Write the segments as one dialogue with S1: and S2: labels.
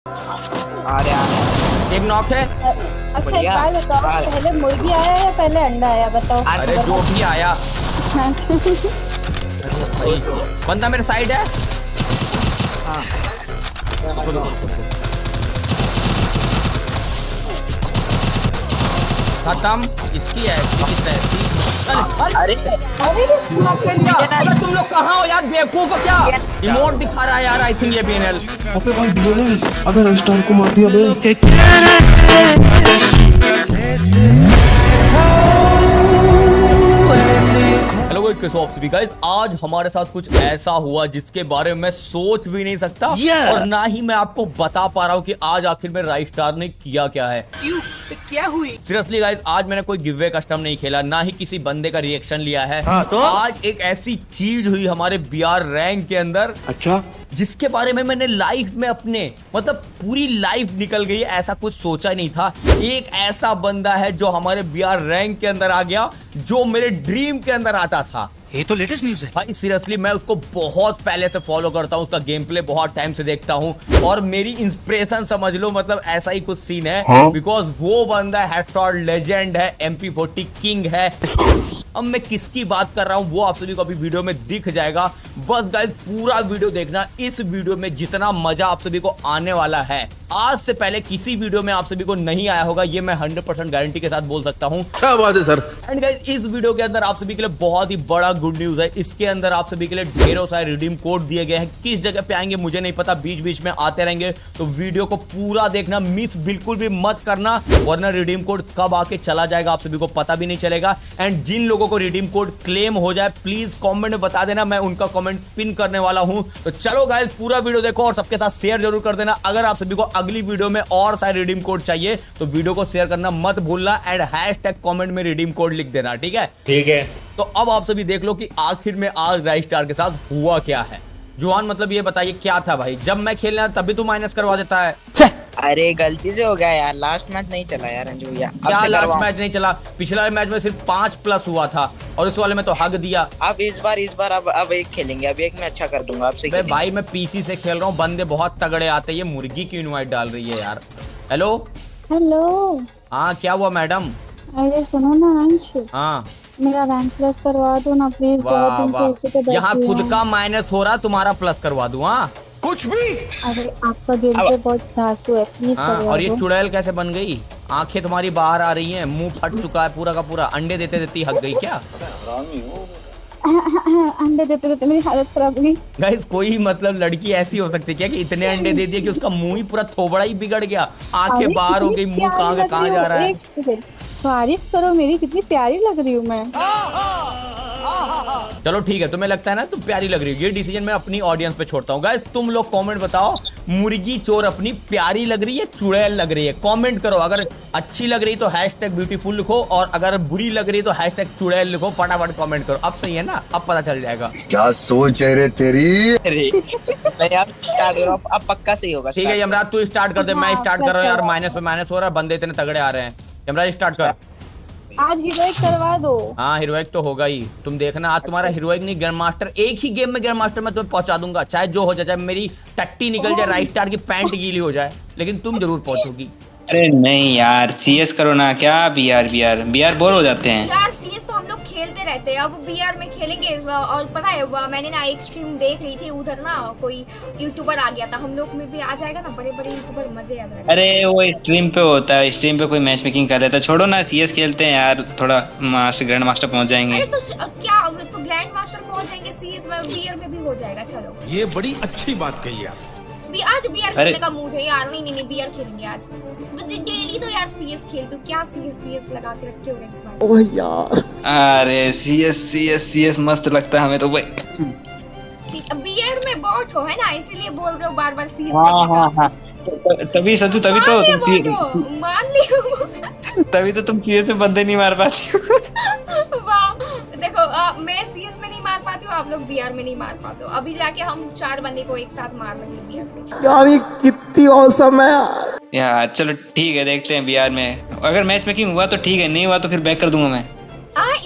S1: आ रहे
S2: एक नॉक है।
S3: अच्छा एक बात बताओ, पहले मुर्गी आया या पहले अंडा आया बताओ?
S2: अरे जो भी आया। बंदा मेरे साइड है।
S1: हाँ
S2: खत्म। इसकी ऐसी
S1: अरे
S2: अगर तुम लोग कहाँ हो यार, बेवकूफ हो क्या? इमोट दिखा रहा है यार, आई थिंक ये बीएनएल।
S4: अबे भाई बीएनएल, अबे रजिस्टर को मार दिया बे।
S2: हेलो गाइस, आज हमारे साथ कुछ ऐसा हुआ जिसके बारे में मैं सोच भी नहीं सकता और ना ही मैं आपको बता पा रहा हूँ कि आज आखिर में राइस्टार ने किया क्या है।
S1: क्या हुई?
S2: सीरियसली गाइस, आज मैंने कोई गिव अवे कस्टम नहीं खेला, ना ही किसी बंदे का रिएक्शन लिया है।
S4: तो?
S2: आज एक ऐसी चीज हुई हमारे बीआर रैंक के अंदर,
S4: अच्छा,
S2: जिसके बारे में मैंने लाइफ में अपने मतलब पूरी लाइफ निकल गई, ऐसा कुछ सोचा ही नहीं था। एक ऐसा बंदा है जो हमारे बीआर रैंक के अंदर आ गया, जो मेरे ड्रीम के अंदर आता था।
S5: ये तो लेटेस्ट न्यूज़ है
S2: भाई सीरियसली, मैं उसको बहुत पहले से फॉलो करता हूँ, उसका गेम प्ले बहुत टाइम से देखता हूँ और मेरी इंस्पिरेशन समझ लो, मतलब ऐसा ही कुछ सीन है। बिकॉज वो बंदा हेडशॉट लेजेंड है, MP40 किंग है। अब मैं किसकी बात कर रहा हूँ वो आप सभी को अभी वीडियो में दिख जाएगा। बस गाइस पूरा वीडियो देखना, इस वीडियो में जितना मजा आप सभी को आने वाला है, आज से पहले किसी वीडियो में आप सभी को नहीं आया होगा, ये मैं 100% गारंटी के साथ बोल सकता हूँ।
S4: क्या बात है सर।
S2: एंड गाइस, इस वीडियो के अंदर आप सभी के लिए बहुत ही बड़ा गुड न्यूज है। इसके अंदर आप सभी के लिए ढेरों सारे रिडीम कोड दिए गए हैं। किस जगह पे आएंगे मुझे नहीं पता, बीच बीच में आते रहेंगे, तो वीडियो को पूरा देखना, मिस बिल्कुल भी मत करना, वरना रिडीम कोड कब आके चला जाएगा आप सभी को पता भी नहीं चलेगा। एंड जिन लोगों को रिडीम कोड क्लेम हो जाए, प्लीज कमेंट में बता देना, मैं उनका कमेंट पिन करने वाला हूं। तो चलो गाइस, पूरा वीडियो देखो और सबके साथ शेयर जरूर कर देना। अगर आप सभी को अगली वीडियो में और सारे रिडीम कोड चाहिए तो वीडियो को शेयर करना मत भूलना एंड हैशटैग कमेंट में रिडीम कोड लिख देना, ठीक है?
S6: ठीक है।
S2: तो अब आप सभी देख लो कि आखिर में आज राइस्टार के साथ हुआ क्या है। जुआन, मतलब ये बताइए क्या था भाई? जब मैं खेलना तभी तू माइनस करवा देता है।
S1: अरे गलती से हो गया यार, लास्ट मैच नहीं चला यार अंजू भैया।
S2: क्या लास्ट मैच नहीं चला? पिछला मैच में सिर्फ 5+ हुआ था और इस वाले में तो हक दिया।
S1: अब इस बार अब एक खेलेंगे, अब एक में अच्छा कर दूंगा आपसे।
S2: भाई मैं पीसी से खेल रहा हूँ, बंदे बहुत तगड़े आते हैं। ये मुर्गी की इनवाइट डाल रही है यार। Hello
S3: hello.
S2: हाँ क्या हुआ मैडम?
S3: अरे सुनो ना अंश,
S2: हाँ
S3: मेरा रैंक प्लस करवा दो ना प्लीज, बहुत दिन से इसी पे बैठी
S2: यहाँ
S3: हूँ।
S2: खुद का माइनस हो रहा, तुम्हारा प्लस करवा दूं? हाँ
S6: कुछ भी।
S3: अरे आपका गेम पे बहुत धांसू है, प्लीज
S2: हाँ,
S3: करवा
S2: और ये
S3: दो।
S2: चुड़ैल कैसे बन गई? आंखें तुम्हारी बाहर आ रही हैं, मुंह फट चुका है पूरा का पूरा, अंडे देते देती हक गई क्या?
S3: अंडे देते देते मेरी हालत खराब हुई।
S2: गाइस, कोई मतलब लड़की ऐसी हो सकती है क्या कि इतने अंडे दे दिए कि उसका मुंह ही पूरा थोबड़ा ही बिगड़ गया, आंखें बाहर हो गई, मुंह कहाँ से कहाँ जा रहा है?
S3: एक सेकंड, तारीफ करो मेरी, कितनी प्यारी लग रही हूँ मैं।
S2: चलो ठीक है, तुम्हें लगता है ना तुम प्यारी लग रही हो, ये डिसीजन मैं अपनी ऑडियंस पे छोड़ता हूँ। गाइस तुम लोग कमेंट बताओ, मुर्गी चोर अपनी प्यारी लग रही है, चुड़ैल लग रही है? कमेंट करो। अगर अच्छी लग रही तो हैशटैग ब्यूटीफुल लिखो और अगर बुरी लग रही तो हैशटैग चुड़ैल लिखो। फटाफट कमेंट करो। अब सही है ना? अब पता चल जाएगा।
S4: क्या सोच है रे तेरी।
S1: अरे मैं यार स्टार्ट कर रहा हूं, अब पक्का सही होगा।
S2: ठीक है यमराज, तू स्टार्ट कर दे। मैं स्टार्ट कर रहा हूँ यार, माइनस पे माइनस हो रहा है, बंदे इतने तगड़े आ रहे हैं। यमराज स्टार्ट कर।
S3: आज हीरोइक करवा दो।
S2: हाँ हीरोइक तो होगा ही, तुम देखना। आज तुम्हारा हीरोइक नहीं, ग्रैंड मास्टर, एक ही गेम में ग्रैंड मास्टर मैं तुम्हें पहुंचा दूंगा, चाहे जो हो जाए, चाहे मेरी टट्टी निकल जाए, राइस्टार की पैंट गीली हो जाए, लेकिन तुम जरूर पहुंचोगी।
S7: अरे नहीं यार, CS करो ना। क्या बीआर बोर हो जाते हैं
S8: यार। CS तो हम लोग खेलते रहते हैं, अब बीआर में खेलेंगे। और पता है मैंने ना एक स्ट्रीम देख रही थी, उधर ना कोई यूट्यूबर आ गया था, हम लोग में भी आ जाएगा ना, बड़े बड़े यूट्यूबर, मजे आ जाएगा।
S7: अरे वो स्ट्रीम पे होता है, स्ट्रीम पे कोई मैच मेकिंग कर रहा था। छोड़ो ना, CS खेलते हैं यार, थोड़ा ग्रैंड मास्टर पहुंच जाएंगे।
S8: अरे तो क्या, तो ग्रैंड मास्टर पहुंच जाएंगे, CS में बीआर में भी हो जाएगा। चलो
S6: ये बड़ी अच्छी बात कही आप।
S8: आज बीआर खेलने का मूड है यार। नहीं बीआर खेलेंगे आज। डेली तो यार CS खेल तू, क्या CS लगा के रखे हो इस बार?
S4: ओह यार,
S7: अरे CS मस्त लगता है हमें तो भाई।
S8: बीआर में बॉट हो है ना, इसीलिए बोल रहे हो बार बार CS।
S7: हाँ। तभी सच्चू, तभी तो
S8: मान लियो।
S7: तभी तो तुम CS में बंदे नहीं मार पाती हो।
S8: वाह, देखो मैं CS में नहीं मार पाती हूँ, आप लोग बीआर में नहीं मार पाते हो। अभी जाके हम 4 बंदे को एक साथ मार लेंगे बीआर में।
S4: यार ये कितनी औसम है
S7: यार। चलो ठीक है, देखते हैं बीआर में। अगर मैच मेकिंग हुआ तो ठीक है, नहीं हुआ तो फिर बैक कर दूंगा मैं।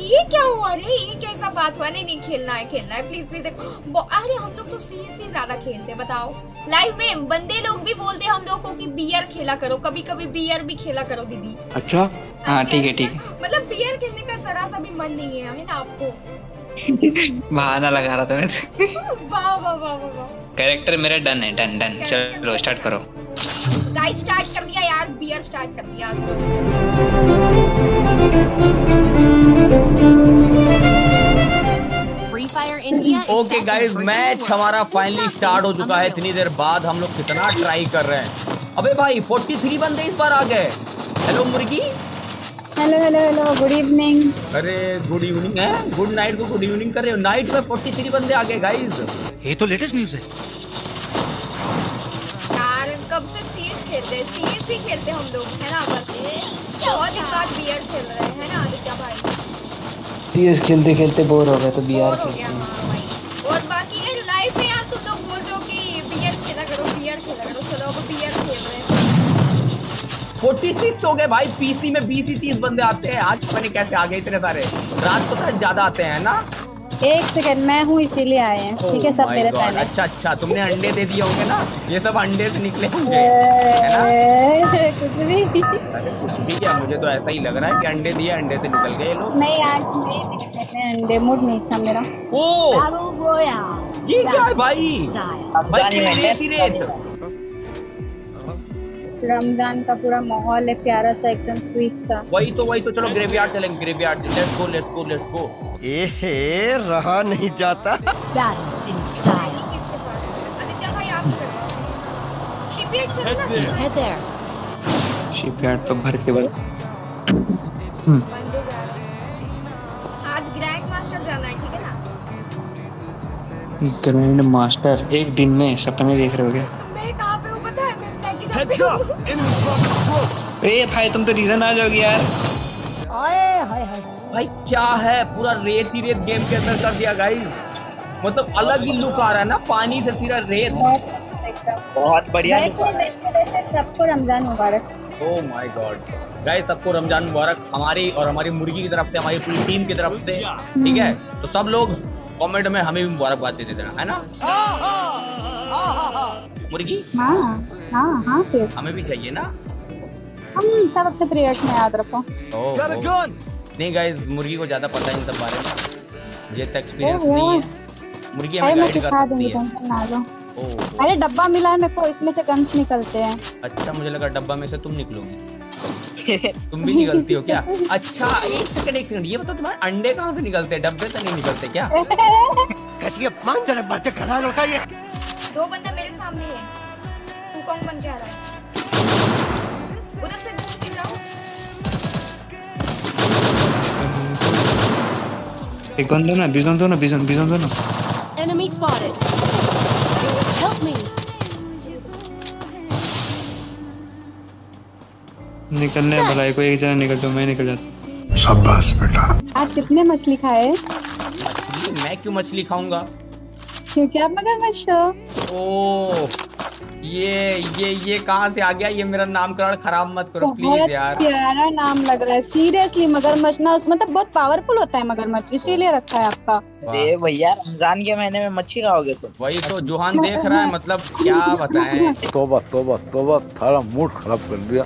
S8: ये क्या हुआ रे? ये कैसा बात हुआ? नहीं खेलना है प्लीज देखो। अरे हम लोग तो सीएससी ज्यादा खेलते हैं, बताओ। लाइव में बंदे लोग भी बोलते हैं हम लोग को कि बीआर खेला करो, कभी कभी बीआर भी खेला करो दीदी।
S4: अच्छा
S7: हाँ ठीक है
S8: मतलब बीआर खेलने का जरा सा भी मन नहीं है ना आपको?
S7: बहाना लगा रहा था मैं।
S8: वाह वाह वाह वाह।
S7: कैरेक्टर मेरा डन है, डन। चलो स्टार्ट करो।
S8: गाइस स्टार्ट कर दिया यार, बीआर स्टार्ट कर दिया।
S2: ओके गाइस, मैच हमारा फाइनली स्टार्ट हो चुका है। इतनी देर बाद हम लोग कितना ट्राई कर रहे हैं। अबे भाई 43 बंदे इस बार आ गए। हेलो मुर्गी।
S3: Hello good evening.
S2: अरे गुड इवनिंग है, गुड नाइट को गुड इवनिंग कर रहे हो। नाइट में 43 बंदे आ गए गाइस।
S6: ये तो लेटेस्ट न्यूज़ है
S8: यार। कब से सीएस ही खेलते हम लोग, है ना? बस बहुत दिन बाद बीआर खेल रहे हैं ना आदित्य भाई।
S5: सीएस खेलते खेलते बोर हो गए तो बीआर
S8: हो गया। हाँ भाई। और बाकी ये लाइव में यार तुम लोग बोल रहे हो कि बीआर खेला करो। चलो अब बीआर खेल रहे हैं।
S2: 46 हो गए भाई। पीसी में 20-30 बंदे आते हैं। आज पता नहीं कैसे आ गए इतने सारे। रात को शायद ज्यादा आते हैं ना।
S3: एक सेकंड, मैं हूँ इसीलिए आए हैं। ठीक है, सब मेरे फैन हैं।
S2: अच्छा तुमने अंडे दे दिए होंगे ना, ये सब अंडे से निकले होंगे, है ना?
S3: कुछ भी।
S2: अरे कुछ भी क्या, मुझे तो ऐसा ही लग रहा है कि अंडे दिए, अंडे से निकल गए ये लोग।
S3: नहीं आज नहीं दिए मैंने अंडे, मूड नहीं था मेरा।
S2: ओ ये क्या है भाई? रेत।
S3: रमजान का पूरा माहौल है, प्यारा सा एकदम स्वीट सा।
S2: वही तो चलो ग्रेवयार्ड चलेंगे। Graveyard let's go.
S6: ए रहा नहीं जाता।
S8: आदित्य भाई आप शिपयार्ड चलो ना।
S7: शिपयार्ड तो भर के बंदे
S8: जा रहे हैं। आज ग्रैंड मास्टर जाना है, ठीक है ना?
S7: ग्रैंड मास्टर एक दिन में सपने देख रहे हो क्या?
S8: मैं कहाँ पे हूँ पता है? मैं प्लेटिनम पे हूँ।
S7: ए भाई तुम तो रीजन आ जाओगे यार।
S2: भाई क्या है, पूरा रेत ही रेत गेम के अंदर कर दिया गाइस। मतलब अलग ही लुक आ रहा है ना, पानी से सीधा रेत।
S1: बहुत बढ़िया।
S3: सबको रमजान मुबारक।
S2: ओह माय गॉड गाइस, सबको रमजान मुबारक हमारी और हमारी मुर्गी की तरफ से, हमारी पूरी टीम की तरफ से। ठीक है, तो सब लोग कमेंट में हमें भी मुबारकबाद दे देना, है ना मुर्गी?
S3: हाँ फिर
S2: हमें भी चाहिए ना।
S3: हम सब अपने प्रेयर्स में याद रखो।
S2: नहीं गाइस, मुर्गी को ज्यादा पता है इन सब बारे में, मुझे तो एक्सपीरियंस नहीं है। मुर्गी हमें गाइड कर सकती है।
S3: अरे डब्बा मिला है मेरे को, इसमें से गन्स निकलते हैं।
S2: अच्छा, मुझे लगा डब्बा में से तुम निकलोगी। तुम भी निकलती हो क्या? अच्छा एक सेकंड, ये बताओ तुम्हारे अंडे कहाँ से निकलते हैं? डब्बे से नहीं निकलते क्या?
S6: कैसी अपमानजनक बातें कर रहा होता है।
S8: 2 बंदे मेरे सामने हैं। हुकॉन्ग बन के आ रहा है। उधर से घूम के जाओ।
S7: एक गन दो ना, बिजन दो ना।
S9: Enemy spotted. Help me.
S7: निकलने भलाई को एक जना निकल तो मैं निकल जाता।
S4: शाबाश बेटा।
S3: आज कितने मछली खाए?
S2: मछली? मैं क्यों मछली खाऊंगा?
S3: क्योंकि आप मगरमच्छ हो।
S2: ओ ये कहाँ से आ गया? ये मेरा नामकरण खराब मत करो प्लीज यार।
S3: प्यारा नाम लग रहा है सीरियसली। मगरमच्छ ना उसमें मतलब बहुत पावरफुल होता है मगरमच्छ, इसीलिए रखा है आपका।
S1: अरे भैया रमजान के महीने में मच्छी खाओगे तुम?
S2: वही तो जोहान देख रहा है, मतलब क्या बताएं।
S4: तोबा थारा मूड खराब कर दिया।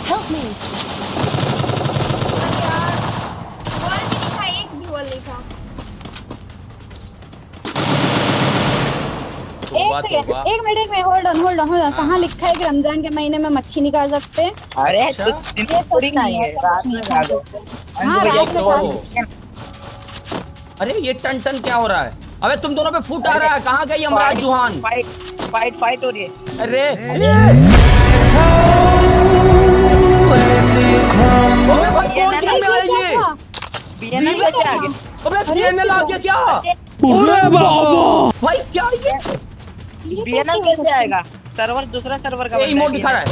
S9: Help me.
S3: एक मिनट होल्ड ऑन। कहाँ लिखा है कि रमजान के महीने में मच्छी नहीं खा सकते?
S1: अरे
S2: अच्छा?
S1: ये थोड़ी नहीं है, रात में खा लो।
S3: हाँ रात में खा लो।
S2: अरे ये टन क्या हो रहा है? अबे तुम दोनों पे फुट आ रहा है। कहाँ गई अमराज जोहान?
S1: फाइट हो रही है।
S2: अरे भाई कौन टीम में आया ये?
S1: बीएनएल कैसे आ गया?
S2: अबे बीएनएल आ गया क्या? भाई क्या ये?
S1: बीएनएल कैसे आएगा? सर्वर दूसरा सर्वर का
S2: इमोट दिखा रहा है।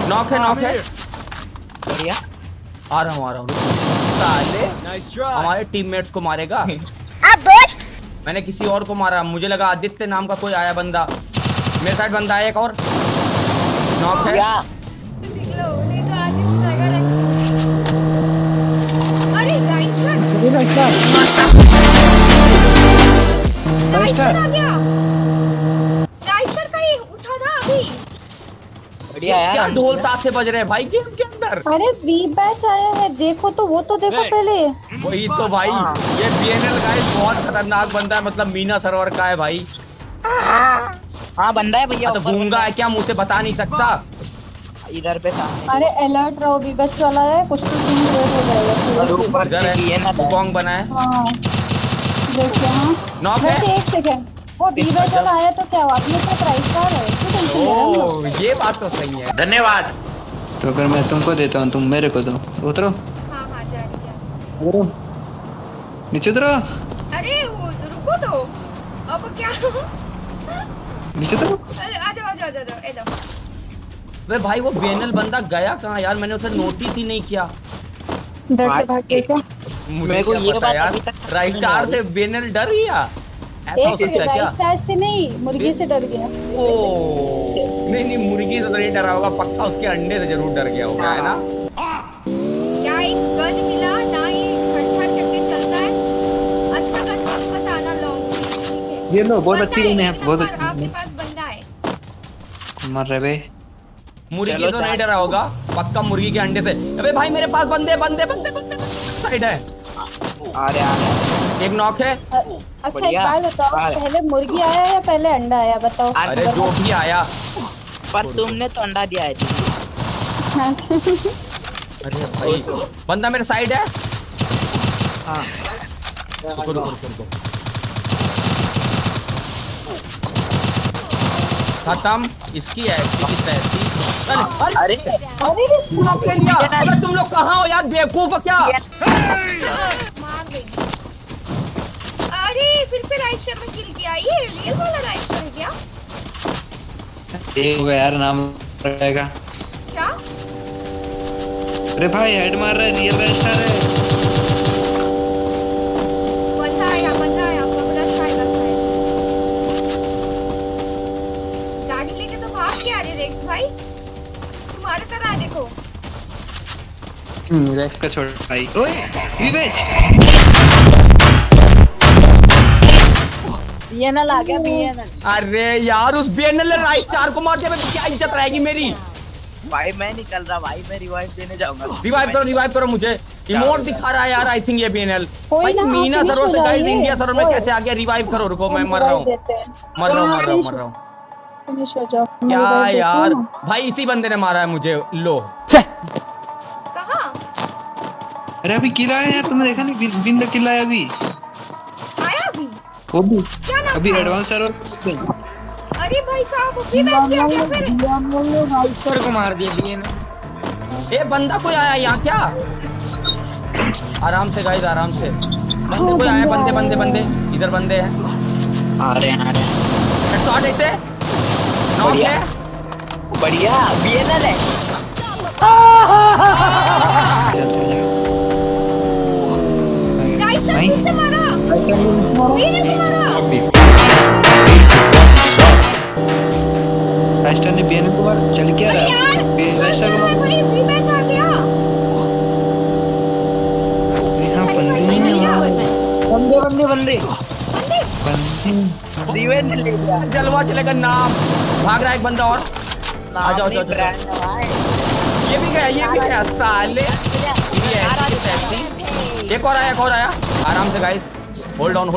S2: नॉक है।
S1: बढ़िया।
S2: आ रहा हूँ। साले हमारे टीममेट्स को मारेगा। मैंने किसी और को मारा, मुझे लगा आदित्य नाम का कोई आया बंदा। मेरे साइड बंदा है एक और। नॉक है।
S8: देख लो, नहीं तो आज ही हो जाएगा रे। अरे नाइस शॉट। नाइस शॉट आ गया। नाइस शॉट का ही उठा था अभी।
S1: बढ़िया यार।
S2: क्या ढोल ताशे बज रहे हैं भाई गेम के अंदर।
S3: अरे वी बैच आया है, देखो तो वो तो देखो पहले।
S2: वही तो भाई, ये बीएनएल गाइस बहुत खतरनाक बंदा है, मतलब मीना सर्वर का है भाई।
S1: हाँ बंदा है भैया।
S2: तो गूंगा है क्या, मुझे बता नहीं सकता।
S1: इधर पे सामने।
S3: अरे अलर्ट रहो, वी बैच वाला है, कुछ तो सीन रेट हो जाएगा।
S1: ऊपर
S2: इधर
S1: से ये ना
S2: है कौन बना है।
S3: हाँ देखिए। हाँ
S2: नॉक है।
S3: वैसे एक सेकंड, वो वी बैच वाला आया तो क्या हुआ, अपने से प्राइस का है, क्यों टेंशन ले रहे हो हम लोग?
S2: ओ ये बात तो सही है।
S6: धन्यवाद।
S7: तो अगर मैं तुमको देता हूँ तुम मेरे को दो। उतरो
S8: हाँ हाँ जा रही जा।
S7: नीचे उतरो
S8: अरे वो रुको तो, अब क्या।
S7: नीचे उतरो।
S8: अरे आ जाओ आ जाओ आ जाओ इधर।
S2: वे भाई वो बीएनएल बंदा गया कहाँ यार, मैंने उसे नोटिस ही नहीं किया।
S3: डर से भाग गए क्या?
S2: मुझे
S1: मेरे को
S2: क्या
S1: ये
S2: पता
S1: बात
S2: यार,
S1: अभी तक समझ
S2: राइट
S1: में
S2: स्टार
S1: नहीं
S2: से बीएनएल डर गया, ऐसा हो सकता है क्या।
S3: स्टार से नहीं, मुर्गी से डर गया।
S2: ओ नहीं मुर्गी से तो नहीं डरा होगा, पक्का उसके अंडे से जरूर डर गया होगा, है ना।
S8: क्या एक गन मिला ना, ये खटखट करके चलता है। अच्छा गन मुझे बताना लॉन्ग, ठीक है।
S7: ये लो बहुत अच्छी गन है, बहुत
S8: अच्छी। आपके
S7: अच्छी।
S8: पास बंदा है।
S7: मर रहे बे।
S2: मुर्गी तो नहीं डरा होगा, पक्का मुर्गी के अंडे से। अबे भाई मेरे पास बंदे बंदे बंदे बंदे साइड है। एक नॉक है।
S3: अच्छा एक
S1: बढ़िया।
S3: बात बताओ, पहले मुर्गी आया या पहले अंडा आया, बताओ।
S2: अरे जो भी आया।
S1: पर तुमने तो अंडा दिया है।
S2: अरे भाई बंदा मेरे साइड है।
S1: हाँ
S2: रुको रुको रुको रुको। खत्म, इसकी ऐसी की तैसी।
S1: अरे
S2: नॉक ले लिया। अबे तुम लोग कहाँ हो यार, बेवकूफ हो क्या।
S8: मार देंगे। अरे फिर से राइस्टर में किल किया, ये रियल वाला राइस्टर है क्या?
S7: एक होगा यार, नाम रहेगा।
S8: क्या?
S7: अरे भाई हेड मार रहा है, रियल रजिस्टर है।
S8: बंदा आया पकड़ा शायद शायद। गाड़ी लेके तो भाग के आ रहे रेक्स भाई, तुम्हारे तरह है, देखो।
S7: रेक्स का छोड़ भाई। ओए विवेच
S1: बीएनएल आ गया बीएनएल।
S2: अरे यार उस बीएनएल ने राइट स्टार को मार दिया, तो क्या इज्जत रहेगी मेरी।
S1: भाई मैं निकल रहा भाई, मैं रिवाइव देने जाऊंगा।
S2: रिवाइव करो मुझे। इमोट दिखा रहा है यार, आई थिंक ये बीएनएल।
S3: कोई
S2: भाई
S3: ना,
S2: मीना
S3: finish
S2: सर्वर
S3: हो
S2: से गाइस
S3: जाइए।
S2: इंडिया सर्वर में
S3: ओए।
S2: कैसे आ गया। रिवाइव करो, रुको मैं मर रहा हूँ मर रहा हूँ।
S3: फिनिश हो जाओ।
S2: क्या
S3: रिवाइव देते
S2: यार
S3: हो ना।
S2: भाई, इसी बंदे ने मारा है मुझे। लो
S8: कहाँ
S7: अरे अभी किल आया यार, तुमने देखा नहीं? बिन द किल आया अभी।
S8: आया अभी?
S7: वो भी
S8: क्या नाम
S7: अभी
S8: था?
S7: Advance server.
S8: अरे भाई साहब फ्री मैच किया क्या फिर?
S1: राइस्टर को मार दिया बीएनएल।
S2: ये बंदा कोई आया यहाँ क्या। आराम से गाइस, आराम से। बंदे कोई आया, बंदे बंदे बंदे इधर बंदे हैं।
S1: आ रहे हैं
S2: शॉट ऐसे नॉक
S1: बढ़िया।
S2: है।
S1: बढ़िया बीएनएल है।
S8: राइस्टर
S7: भाई।
S8: फिर से मारा, वीरे को मारा।
S7: रजिस्टर ने बीएनएल को मार, चल क्या
S8: अरे
S7: रहा
S8: यार
S7: है रजिस्टर को मार।
S8: भाई फ्री मैच आ गया।
S7: यहाँ बंदे हैं यार।
S1: बंदे बंदे बंदे
S8: बंदे
S7: बंदे
S1: रिवेंज ले लिया।
S2: जलवा चलेगा नाम। भाग रहा है एक बंदा और। आ जाओ जाओ जाओ। ये भी गया साले। ये ऐसी की तैसी। एक और आया। आराम से गाइस, होल्ड ऑन।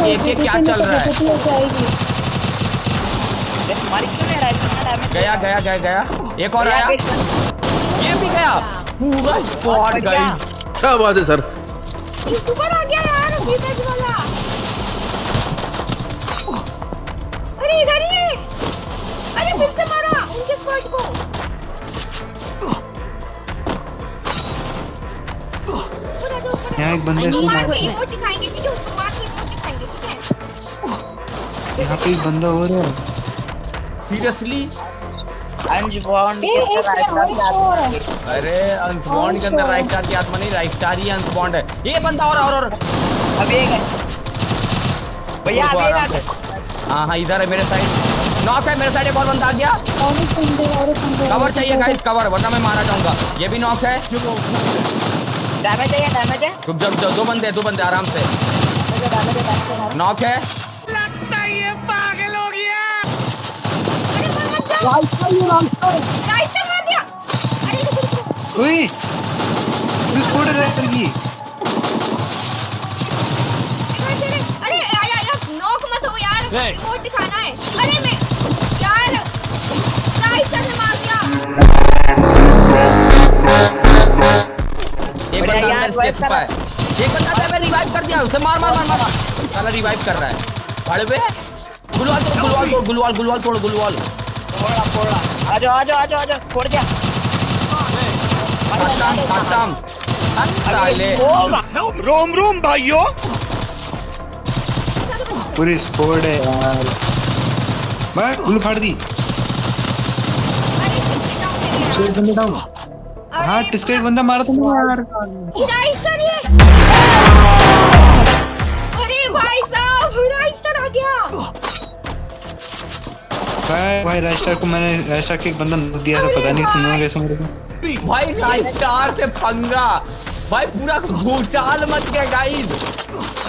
S2: ये क्या चल रहा है। गया। एक और आया, ये भी गया। पूरा स्क्वाड गई।
S4: क्या बात है सर।
S8: यूट्यूबर आ गया यार फ्री मैच वाला। अरे इधर ही है। अरे फिर से मारा उनके स्क्वाड को।
S7: यहाँ एक बंदे को
S8: मार
S7: मार।
S8: के इमोट दिखाएंगे, ठीक है? उसको मार के इमोट दिखाएंगे, ठीक है?
S7: यहाँ पे एक बंदा और है।
S2: सीरियसली।
S1: अनबॉन्ड
S3: ए एक और
S2: अरे अनस्पॉन्ड के अंदर राइट स्टार की आत्मा नहीं, राइट स्टार ही अनस्पॉन्ड है। ये बंदा और
S1: अभी एक है भैया,
S2: रुको
S1: अभी
S2: आराम
S1: एक
S2: से। हाँ इधर है मेरे साइड। नॉक है, मेरे साइड एक और बंदा आ गया। कवर चाहिए गाइस, कवर, वरना मैं मारा जाऊंगा। ये भी नॉक है।
S1: डैमेज है, डैमेज है।
S2: रुक जा, दो बंदे आराम से। नॉक है।
S6: लगता है ये पागल हो गया।
S8: राइस्टर मार दिया। अरे रुको।
S7: ओए स्क्वाड रैटर की।
S8: अरे यार नॉक मत हो यार, रिपोर्ट दिखाना है। अरे मैं यार राइस्टर ने मार दिया।
S2: एक बंदा अंदर इसके छुपा है। एक बंदा था, मैं रिवाइव कर दिया उसे। मार साला रिवाइव कर रहा है। भाड़ पे गुलवाल तोड़।
S1: फोड़ा। आजो फोड़ दिया।
S2: खत्म। साले
S6: रोम भाइयों।
S7: पूरी स्क्वाड है यार। मैं गुल फाड़ दी। एक बंदा डाउन। हाँ टिस्को एक बंदा मारा था यार।
S8: राइस्टर ये। अरे भाई साहब राइस्टर आ गया।
S7: भाई राइस्टर को मैंने राइस्टर के एक बंदा नॉक दिया था, पता नहीं तुम लोग कैसे मरे थे।
S2: भाई राइस्टार से पंगा। भाई पूरा भूचाल मच गया गाइस।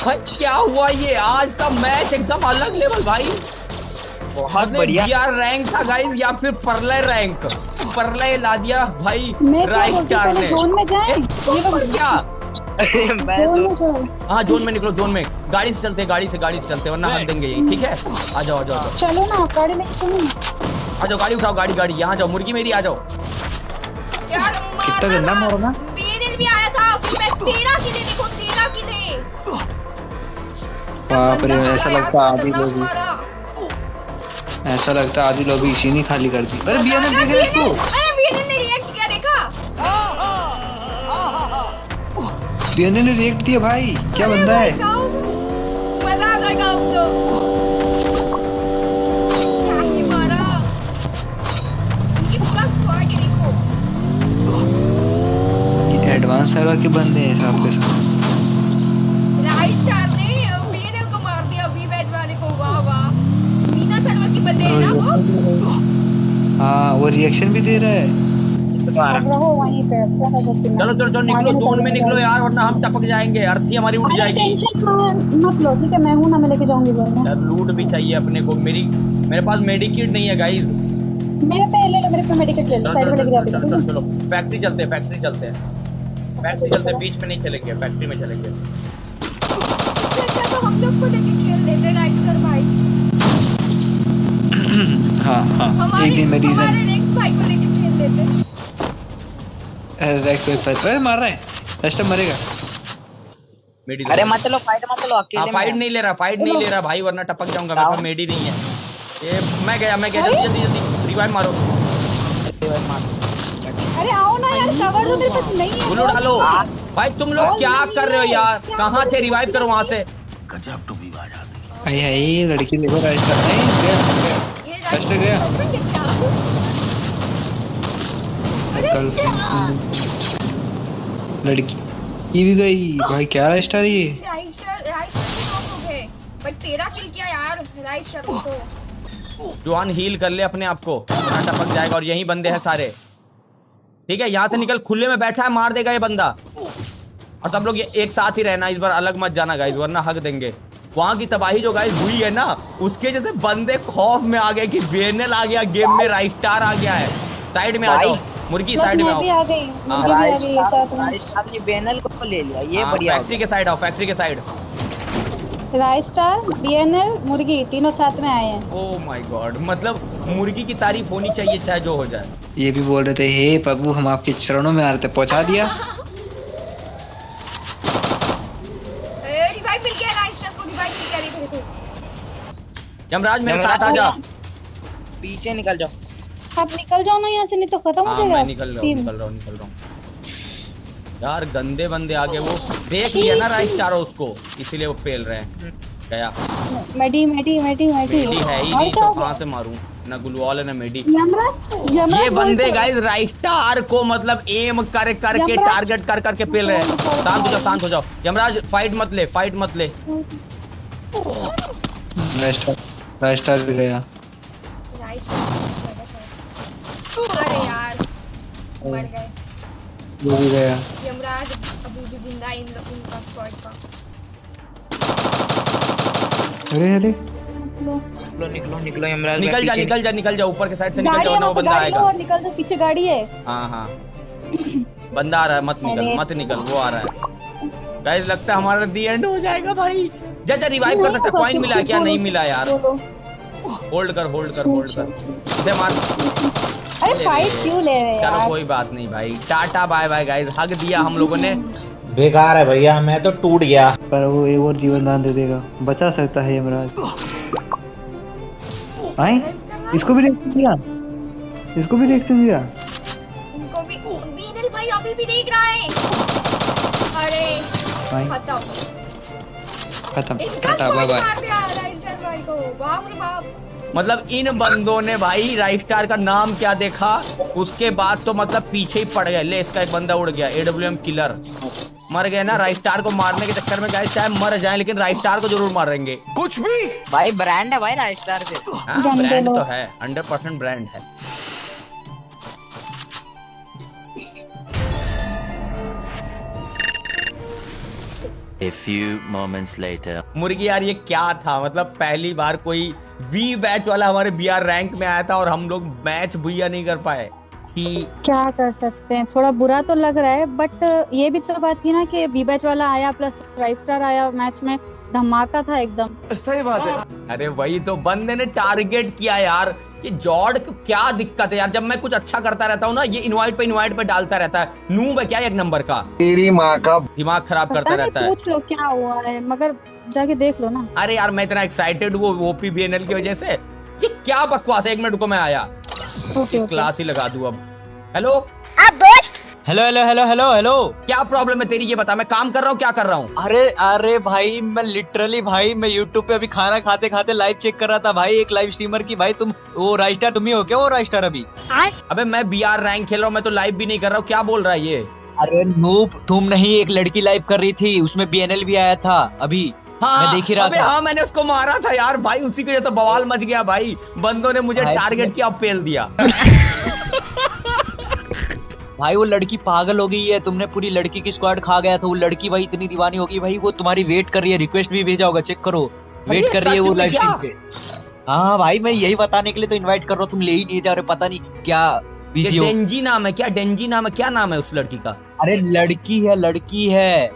S2: भाई क्या हुआ ये? आज का मैच एकदम अलग लेवल भाई।
S1: बहुत बढ़िया।
S2: यार रैंक था गाइस या फिर परलय रैंक। परलय ला दिया भाई राइस्टार ने।
S3: जोन में जाएं।
S2: क्या?
S3: जोन
S2: हाँ जोन में निकलो, जोन में। गाड़ी से चलते वरना हम देंगे यही। ठीक है, आ जाओ।
S3: चलो ना, गाड़ी लेके चलो।
S2: आ जाओ, गाड़ी उठाओ, गाड़ी यहाँ जाओ। मुर्गी मेरी आ जाओ।
S8: यार
S7: कितना गंदा मारा ना।
S8: बीएनएल भी आया था। फिर मैच 13 किले देखो, 13 किले।
S7: बाप रे, ऐसा लगता आधी लोग इसी ने खाली कर दी। अरे बीएनएल देख रहे इसको।
S8: अरे बीएनएल ने रिएक्ट किया, देखा?
S7: बीएनएल ने रिएक्ट दिया भाई। क्या बंदा है।
S8: मजा आ जाएगा अब तो। क्या ही मारा। इनकी पूरा स्क्वाड है देखो।
S7: ये एडवांस सर्वर के बंदे हैं साहब के साथ।
S8: राइस्टार ने बीएनएल को मार दिया, वी बैच वाले को। वाह मीना सर्वर के बंदे हैं ना वो।
S7: हाँ वो रिएक्शन भी दे रहा है।
S3: रहो वहीं पे।
S2: चलो निकलो, जोन में निकलो यार, वरना हम टपक जाएंगे। अर्थी हमारी उड़ जाएगी।
S3: टेंशन मत लो, ठीक है? मैं हूं ना, मैं लेके जाऊंगी बोलना।
S2: यार लूट भी चाहिए अपने को। मेरे पास मेडिकेट नहीं है गाइस।
S3: मेरे पे ले लो, मेरे पे मेडिकेट ले लो। साइड में लेके जाते हैं।
S2: चलो फैक्ट्री चलते हैं। बीच में नहीं चलेंगे, फैक्ट्री में चलेंगे।
S8: अच्छा तो हम लोग को लेके खेल लेते राइस्टर भाई।
S7: हाँ एक दिन में रीजन
S8: हमारे रेक्स भाई को लेके खेल लेते।
S7: रेक्स अरे मार रहा है। राइस्टर मरेगा।
S1: अरे मत लो, फाइट मत लो अकेले।
S2: फाइट नहीं ले रहा भाई, वरना टपक जाऊंगा। मेरे पास मेडी नहीं है। ये मैं गया। जल्दी रिवाइव मारो।
S3: अरे आओ ना यार, कवर दो। मेरे पास नहीं है।
S2: गुल्लू डालो। भाई तुम लोग क्या कर रहे हो यार? कहाँ थे? रिवाइव करो वहां से।
S7: आई लड़की देखो। राइस्टर नहीं गया। राइस्टर गया। लड़की ये भी गई भाई। क्या राइस्टर ये?
S8: राइस्टर भी नॉक हो गए, बट 13 किल किया यार राइस्टर को।
S2: जवान हील कर ले अपने आप को, वरना टपक जाएगा। और यही बंदे हैं सारे। ठीक है, यहाँ से निकल। खुले में बैठा है, मार देगा ये बंदा। और सब लोग ये एक साथ ही रहना, इस बार अलग मत जाना गाइस, वरना हक देंगे। वहां की तबाही जो गाइस हुई है ना, उसके जैसे बंदे खौफ में आ गए कि बीएनएल आ गया गेम में, राइस्टार आ गया है। साइड में आ जाओ मुर्गी, साइड में आओ।
S3: आ गई
S1: राइस्टार ने बीएनएल को ले लिया। ये बढ़िया।
S2: फैक्ट्री के साइड आओ, फैक्ट्री के साइड।
S3: राइस्टार, बीएनएल, मुर्गी तीनों साथ में आए हैं।
S2: ओह माय गॉड, मतलब मुर्गी की तारीफ होनी चाहिए चाहे जो हो जाए।
S7: ये भी बोल रहे थे हे प्रभु हम आपके चरणों में आ रहे थे, पहुंचा दिया।
S8: रिवाइव मिल गया राइस्टर को, रिवाइव मिल गया। देखो
S2: यमराज मेरे साथ आ जा।
S1: पीछे निकल जाओ।
S3: आप निकल जाओ ना यहाँ से, नहीं तो खत्म हो जाएगा।
S2: मैं निकल रहा हूँ। यार गंदे बंदे आगे। वो देख लिया ना राइस्टार उसको, इसीलिए वो पेल रहे हैं। गया
S3: मेडी
S2: है ही नहीं, तो कहाँ से मारूं? ना गुलवाल है ना मेडी।
S3: यमराज
S2: ये बंदे गाइस राइस्टार को मतलब एम कर करके टारगेट कर करके पेल रहे हैं। शांत हो जाओ। यमराज फाइट मत ले।
S7: राइस्टार भी गया।
S8: नाइस। अरे यार मर गए।
S5: वो भी गया।
S8: यमराज अभी भी जिंदा है इन लोगों का स्क्वाड का।
S5: अरे अरे
S1: निकलो निकलो निकलो यमराज।
S2: निकल जा ऊपर के साइड से निकल
S3: गाड़ी
S2: जाओ
S3: है
S2: ना, वो
S3: वहाँ पे,
S2: बंदा
S3: गाड़ी लो
S2: आएगा।
S3: और निकल दो, पीछे गाड़ी है।
S2: हाँ बंदा आ रहा है, मत निकल वो आ रहा है। गाइस लगता है हमारा दी एंड हो जाएगा भाई। जा रिवाइव कर सकता है। कॉइन मिला क्या? नहीं मिला यार। होल्ड कर इसे मार।
S3: अरे फाइट क्यों ले रहे हैं
S2: चलो
S3: यार?
S2: कोई बात नहीं भाई, टाटा बाय बाय गाइस। हक दिया हम लोगों ने।
S10: बेकार है भैया, मैं तो टूट गया।
S5: पर वो एक और जीवन दान दे देगा, बचा सकता है यमराज। आए इसको भी रिएक्शन दिया,
S8: इनको भी बीनल भाई अभी भी देख रहा है। अरे खत्म।
S7: Tata bye bye.
S8: मार दिया राइस्टर भाई को। बाप रे बाप।
S2: मतलब इन बंदों ने भाई राइट स्टार का नाम क्या देखा, उसके बाद तो मतलब पीछे ही पड़ गए। ले इसका एक बंदा उड़ गया, AWM किलर मर गए ना। राइट स्टार को मारने के चक्कर में गाइस चाहे मर जाए लेकिन राइट स्टार को जरूर मारेंगे।
S6: कुछ भी
S1: भाई ब्रांड है भाई राइट स्टार के।
S2: हाँ ब्रांड तो है, 100% ब्रांड है।
S11: A few moments later.
S2: मुर्गी यार ये क्या था? मतलब पहली बार कोई वी बैच वाला हमारे BR रैंक में आया था और हम लोग मैच भुइया नहीं कर पाए।
S3: क्या कर सकते हैं, थोड़ा बुरा तो लग रहा है, बट ये भी तो बात थी ना कि बी बैच वाला आया प्लस राइस्टार आया, मैच में धमाका था एकदम।
S5: सही बात है।
S2: अरे वही तो, बंदे ने टारगेट किया यार। ये जॉर्ड को क्या दिक्कत है यार? जब मैं कुछ अच्छा करता रहता हूँ ना, ये इनवाइट पे डालता रहता है। नूब है क्या एक नंबर का?
S4: तेरी माँ का
S2: दिमाग खराब करता रहता है।
S3: पूछ लो क्या हुआ है, मगर जाके देख लो ना।
S2: अरे यार मैं इतना एक्साइटेड हूँ OP BNL की वजह से। ये क्या बकवास है? 1 मिनट रुको मैं आया। क्लास ही लगा दूं अब। हेलो
S12: हेलो
S2: क्या प्रॉब्लम है तेरी? ये बता, मैं काम कर रहा हूँ, क्या कर रहा हूँ?
S12: अरे भाई मैं लिटरली भाई मैं YouTube पे अभी खाना खाते खाते लाइव चेक कर रहा था भाई, एक लाइव स्ट्रीमर की। भाई तुम वो राइस्टार तुम ही हो क्या? वो राइस्टार अभी?
S2: अबे मैं BR रैंक खेल रहा हूँ, मैं तो लाइव भी नहीं कर रहा हूँ। क्या बोल रहा है ये?
S12: अरे नूब तुम नहीं, एक लड़की लाइव कर रही थी, उसमें BNL भी आया था अभी।
S2: हाँ,
S12: मैं देख ही रहा था।
S2: हाँ मैंने उसको मारा था यार भाई, उसी के लिए तो बवाल मच गया भाई। बंदों ने मुझे टारगेट किया, पेल दिया।
S12: भाई वो लड़की पागल हो गई है, तुमने पूरी लड़की की स्क्वाड खा गया था। वो लड़की भाई इतनी दीवानी हो गई भाई, वो तुम्हारी वेट कर रही है। रिक्वेस्ट भी भेजा होगा, चेक करो। वेट कर रही है वो लाइव स्ट्रीम पे। हाँ भाई मैं यही बताने के लिए तो इनवाइट कर रहा हूँ, तुम ले ही नहीं जा रहे। पता नहीं क्या बिजी हो।
S2: डेंजी नाम है क्या? डेंजी नाम है क्या? नाम है उस लड़की का?
S12: अरे लड़की है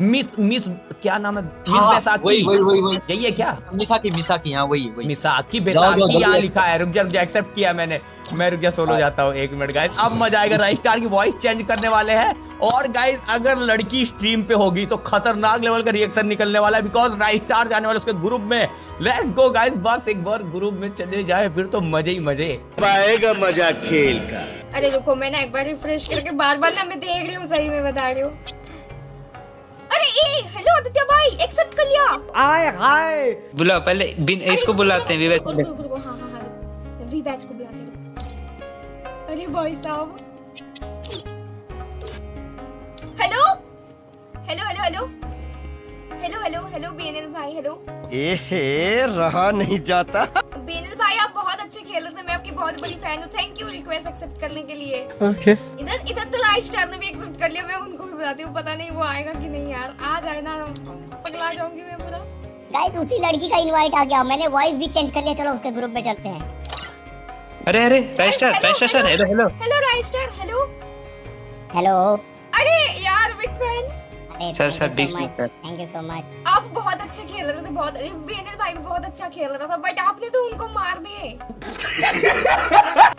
S2: मिस क्या नाम है? मिस
S12: हाँ,
S2: बैसाखी।
S12: वही
S2: यही है क्या?
S12: मिसाकी हाँ वही
S2: मिसाकी बैसाखी यहाँ लिखा है। रुक जा एक्सेप्ट किया मैंने। मैं रुक जा सोलो जाता हूँ 1 मिनट गाइस। अब मजा आएगा। राइस्टार की वॉइस चेंज करने वाले हैं और गाइस अगर लड़की स्ट्रीम पे होगी तो खतरनाक लेवल का रिएक्शन निकलने वाला है, बिकॉज राइस्टार जाने वाले उसके ग्रुप में। लेट्स गो गाइस, बस एक बार ग्रुप में चले जाए फिर तो मजे ही मजे
S6: आएगा मजा खेल का।
S8: अरे रुको मैं ना एक बार रिफ्रेश करके बार ना मैं देख रही हूँ, सही में बता रही हूँ। अरे हेलो आदित्य भाई, एक्सेप्ट कर लिया।
S12: हाय
S7: बुलाओ पहले इसको बुलाते हैं विवेक।
S8: हाँ वी बैच को बुलाते हैं। अरे भाई साहब हेलो BNL भाई। हेलो
S6: रहा नहीं जाता।
S8: BNL भाई आप बहुत अच्छे खेल रहे थे, मैं आपकी बहुत बड़ी फैन हूँ। थैंक यू रिक्वेस्ट एक्सेप्ट करने के लिए।
S5: ओके
S8: इधर तो राइस्टार ने भी एक्सेप्ट कर लिया, मैं उनको भी बताती हूँ। पता नहीं वो आएगा कि नहीं यार। आ जाए ना, पगला जाऊंगी मैं पूरा।
S13: गाइस उसी लड़की का इनवाइट आ गया, मैंने वॉइस भी चेंज कर लिया। चलो उसके ग्रुप में चलते हैं।
S7: अरे राइस्टार सर हेलो
S8: राइस्टार हेलो। अरे यार big fan.
S7: Sir big fan.
S13: Thank you so much.
S8: आप बहुत अच्छे खेल रहे थे, बहुत। BNL भाई भी बहुत अच्छा खेल रहा था, बट आपने तो उनको मार दिए।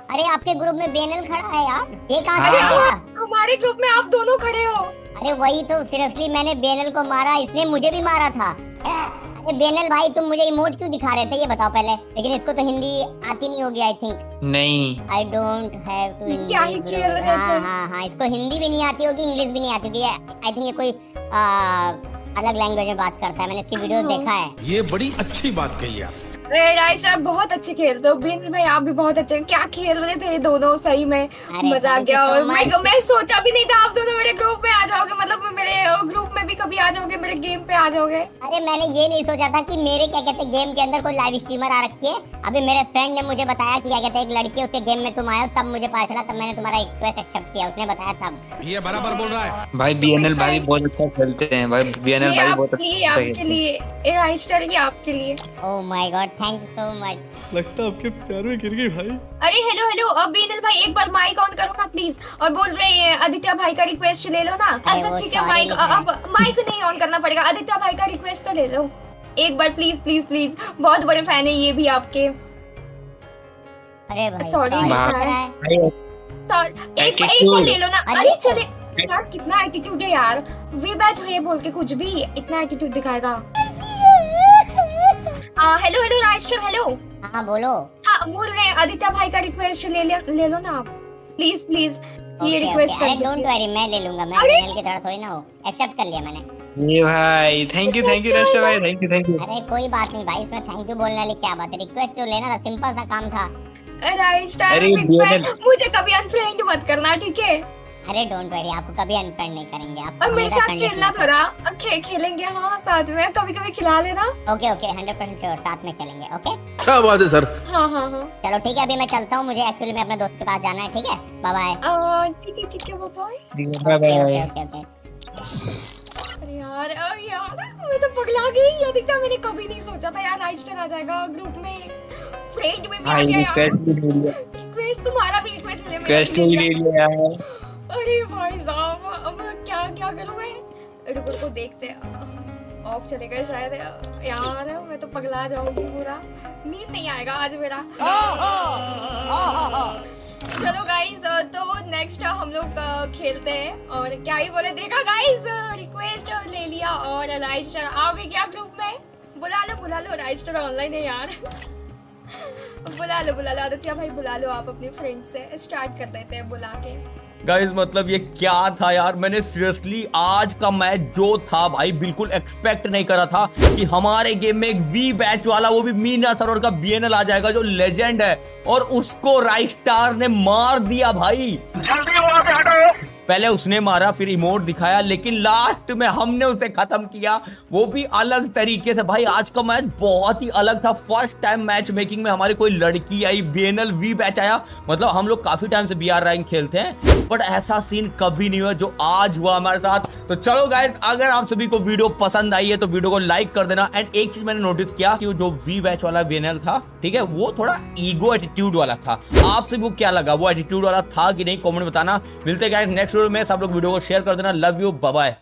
S13: अरे आपके ग्रुप में BNL खड़ा है यार, ये कहाँ से आया?
S8: हमारे ग्रुप में आप दोनों खड़े हो।
S13: अरे वही तो, सीरियसली मैंने BNL को मारा, इसने मुझे भी मारा था। अरे BNL भाई तुम मुझे इमोट क्यों दिखा रहे थे ये बताओ पहले। लेकिन इसको तो हिंदी आती नहीं होगी आई थिंक।
S7: नहीं
S13: आई डोंट हैव टू।
S8: क्या ही खेल रहे थे।
S13: हाँ इसको हिंदी भी नहीं आती होगी, इंग्लिश भी नहीं आती होगी। आई थिंक ये कोई अलग लैंग्वेज में बात करता है, मैंने इसकी वीडियोस देखा है।
S6: ये बड़ी अच्छी बात कही आप।
S8: राइस्टर बहुत अच्छे खेलते हो। बिन भाई आप भी बहुत अच्छे, क्या खेल रहे थे दोनों, सही में मजा आ गया। और मैं सोचा भी नहीं था आप दोनों मेरे ग्रुप में आ जाओगे, मतलब मेरे ग्रुप में भी कभी आ जाओगे, मेरे गेम पे आ जाओगे।
S13: अरे मैंने ये नहीं सोचा था कि मेरे क्या कहते गेम के अंदर कोई लाइव स्ट्रीमर आ रखी है। अभी मेरे फ्रेंड ने मुझे बताया कि क्या कहते एक लड़की है उसके गेम में तुम आए हो, तब मुझे पता चला, तब मैंने तुम्हारा रिक्वेस्ट एक्सेप्ट किया, उसने बताया तब।
S7: ये बराबर बोल रहा है भाई। बीएनएल भाई बहुत अच्छा खेलते हैं भाई, बीएनएल भाई बहुत अच्छा
S8: आपके लिए राइस्टर, ये आपके लिए।
S13: Oh my God, thank you so much.
S4: लगता है आपके प्यार में गिर गई भाई।
S8: अरे हेलो हेलो बीनल भाई, एक बार माइक ऑन करो ना प्लीज। और बोल रहे हैं आदित्य भाई का रिक्वेस्ट ले लो ना। अच्छा ठीक है, माइक अब माइक नहीं ऑन करना पड़ेगा, आदित्य भाई का रिक्वेस्ट तो ले लो एक बार प्लीज प्लीज प्लीज। बहुत बड़े फैन है ये भी आपके।
S13: अरे भाई
S8: सॉरी एक बार ले लो ना। अरे चले यार, कितना एटीट्यूड है यार, वे बैच है बोल के कुछ भी इतना एटीट्यूड दिखाएगा। Hello hello Raistar, hello.
S13: हाँ बोलो।
S8: हाँ बोल रहे हैं आदित्य भाई का रिक्वेस्ट ले लो ना आप प्लीज प्लीज। ये रिक्वेस्ट कर दो।
S13: डोंट वरी, मैं ले लूंगा। मैं मेल की तरह थोड़ी ना हो, एक्सेप्ट कर लिया मैंने।
S7: ये भाई थैंक यू रास्टर भाई, थैंक यू।
S13: अरे कोई बात नहीं भाई, इसमें थैंक यू बोलने वाली क्या बात है, रिक्वेस्ट तो लेना था, सिंपल सा काम था।
S8: राइस्टर मुझे कभी अनफ्रेंड मत करना, ठीक है?
S13: अरे डोंट वरी, आपको कभी अनफ्रेंड नहीं करेंगे। आप
S8: और मेरे साथ खेलना थोड़ा, खेलेंगे हाँ साथ में, कभी कभी खिला लेना।
S13: ओके ओके 100% श्योर, साथ में खेलेंगे। ओके
S4: क्या बात है सर।
S8: हाँ हाँ हाँ
S13: चलो ठीक है, अभी मैं चलता हूँ, मुझे एक्चुअली में अपने दोस्त के पास जाना है। ठीक है, बाय बाय।
S8: ठीक है
S7: बाय बाय।
S13: ओके।
S8: अरे यार मैं तो पगला गई। आदित्य मैंने कभी नहीं सोचा था यार राइस्टर आ जाएगा ग्रुप में, फ्रेंड में भी आ गया यार। रिक्वेस्ट तुम्हारा भी रिक्वेस्ट ले लिया। अरे भाई साहब अब क्या करूं मैं? रुको देखते हैं, ऑफ चलेगा शायद। यार मैं तो पगला जाऊंगी पूरा, नींद नहीं आएगा आज मेरा। चलो गाइस, तो नेक्स्ट हम लोग खेलते हैं। और क्या ही बोले, देखा गाइस रिक्वेस्ट ले लिया। और राइस्टर आ भी गया ग्रुप में। बुला लो राइस्टर ऑनलाइन है यार। बुला लो आदित्य भाई, बुला लो आप अपने फ्रेंड से। स्टार्ट कर देते हैं बुला के।
S2: गाइस मतलब ये क्या था यार, मैंने सीरियसली आज का मैच जो था भाई बिल्कुल एक्सपेक्ट नहीं करा था कि हमारे गेम में एक वी बैच वाला, वो भी मीना सरोवर का बीएनएल आ जाएगा जो लेजेंड है, और उसको राइस्टार ने मार दिया भाई। जल्दी वहां से हटो। पहले उसने मारा, फिर इमोट दिखाया, लेकिन लास्ट में हमने उसे खत्म किया, वो भी अलग तरीके से। भाई आज का मैच बहुत ही अलग था। फर्स्ट टाइम मैच मेकिंग में हमारी कोई लड़की आई, बीएनएल वी बैच आया। मतलब हम लोग काफी टाइम से बीआर रैंक खेलते हैं, बट ऐसा सीन कभी नहीं हुआ जो आज हुआ हमारे साथ। तो चलो गाइस, अगर आप सभी को वीडियो पसंद आई है तो वीडियो को लाइक कर देना। एंड एक चीज मैंने नोटिस किया कि जो वी बैच वाला बीएनएल था, ठीक है, वो थोड़ा ईगो एटीट्यूड वाला था। आप सभी को क्या लगा, वो एटीट्यूड वाला था कि नहीं, कमेंट बताना। मिलते गाइस नेक्स्ट वीडियो में। सब लोग वीडियो को शेयर कर देना। Love you, bye bye.